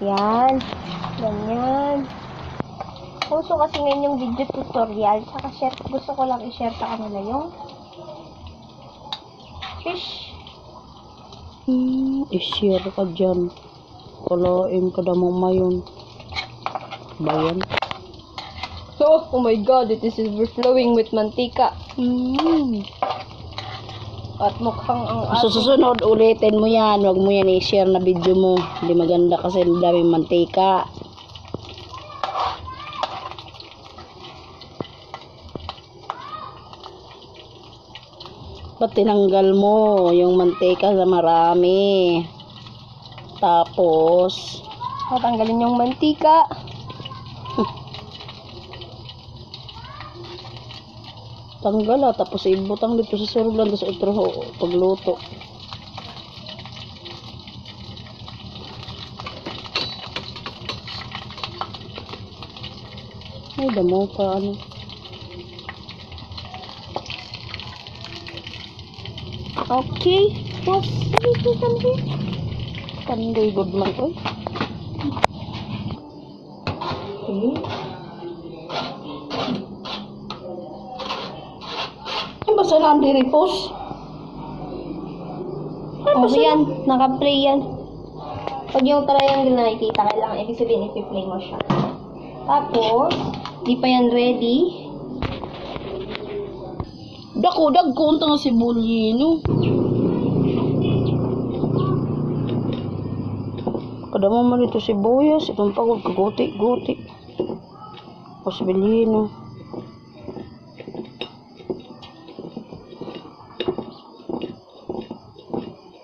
Yan. Ganyan. Puso kasi ngayon yung video tutorial. Tsaka share, gusto ko lang i-share sa kanila yung fish. I-share ka dyan. Kalain ka na mayon. Bayan. Oh my god, it is overflowing with mantika. At mukhang ang So, susunod, ulitin mo yan. Huwag mo yan i-share na video mo. Hindi maganda kasi daming mantika. Ba't tinanggal mo yung mantika na marami? Tapos, tatanggalin yung mantika. tanggal tapos ibutang dito sa surulan sa otro pagluto. Ay, damo pa ano. Okay. What's this? Panday good man, oy. Basta na ang diripos. Okay yan. Naka-play yan. Pag yung triangle na nakikita, kailangan ibig sabihin i-play mo siya. Tapos, di pa yan ready. Dako, dagko nga si Bulyino. Kada mo man ito si Boyas, itong pagod kaguti-guti. Posibilino.